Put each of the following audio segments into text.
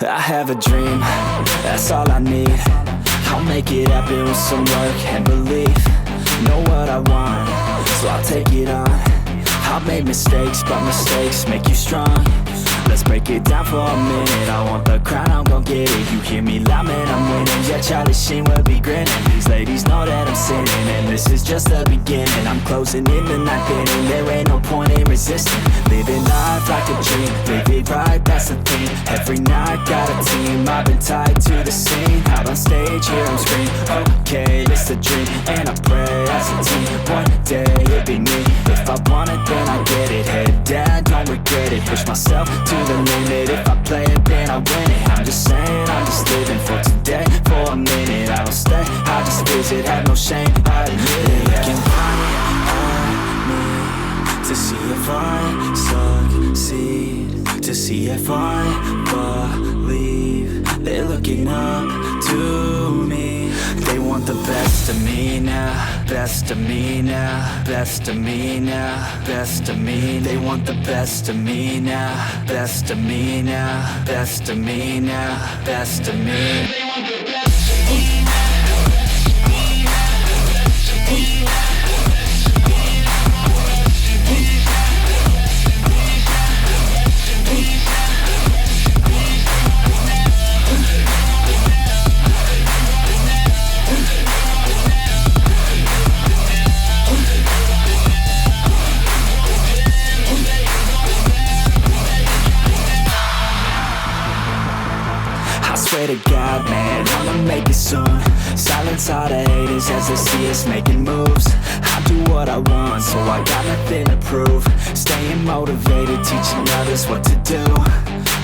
I have a dream, that's all I need. I'll make it happen with some work and belief. Know what I want, so I'll take it on. I've made mistakes, but mistakes make you strong. Let's break it down for a minute. I want the crown, I'm gon' get it. You hear me loud, man, I'm winning. Yeah, Charlie Sheen will be grinning. These ladies know that I'm sinning, and this is just the beginning. I'm closing in the ninth inning. There ain't no point in resisting. Living life like a dream, live it right, that's the thing. Every night got a team, I've been tied to the scene. Out on stage, here I'm screaming, okay, it's a dream. And I pray as a team, one day it'll be me. If I want it, then I get it. Head down, don't regret it. Push myself to the limit. If I play it, then I win it. I'm just saying, I'm just living for today. For a minute, I don't stay, I just visit. Have no shame, I admit it. Looking right at me to see if I succeed, to see if I believe. They're looking up to me. They want the best of me now, best of me now, best of me now, best of me. They want the best of me now, best of me now, best of me now, best of me. They want the best of me now. Swear to God, man, I'ma make it soon. Silence all the haters as they see us making moves. I do what I want, so I got nothing to prove. Staying motivated, teaching others what to do.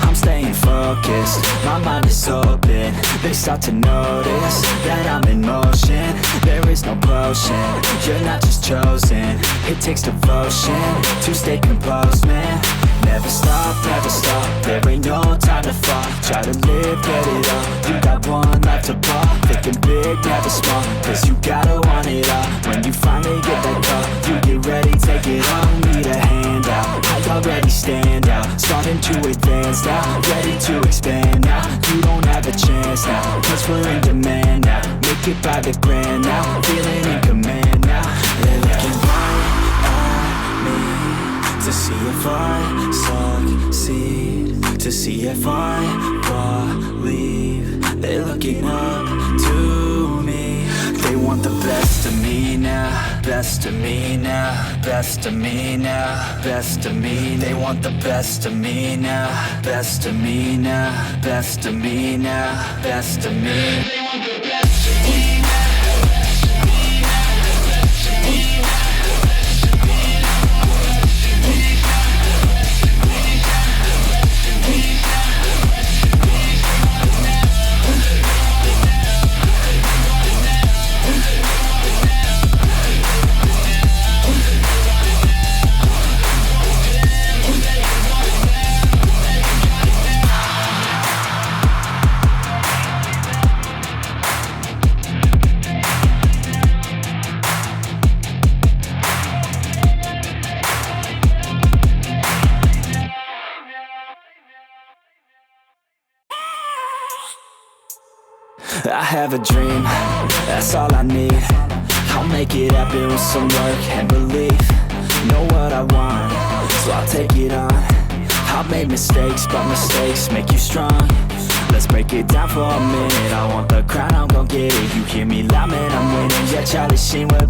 I'm staying focused, my mind is open. They start to notice that I'm in motion. There is no potion, you're not just chosen. It takes devotion to stay composed, man. Never stop, there ain't no time to fall. Try to live, get it all, you got one life to ball. Thinking big, never small, cause you gotta want it all. When you finally get that call, you get ready, take it all. Need a handout, I already stand out. Starting to advance now, ready to expand now. You don't have a chance now, cause we're in demand now. Make it by the grand now, feeling in command now. They're looking right at me to see if I succeed, to see if I believe. They're looking up to me. They want the best of me now, best of me now, best of me now, best of me. They want the best of me now, best of me now, best of me now, best of me. They want the best of me now. I have a dream, that's all I need. I'll make it happen with some work and belief. Know what I want, so I'll take it on. I've made mistakes, but mistakes make you strong. Let's break it down for a minute. I want the crown, I'm gon' get it. You hear me loud, man, I'm winning. Yeah, Charlie Sheen will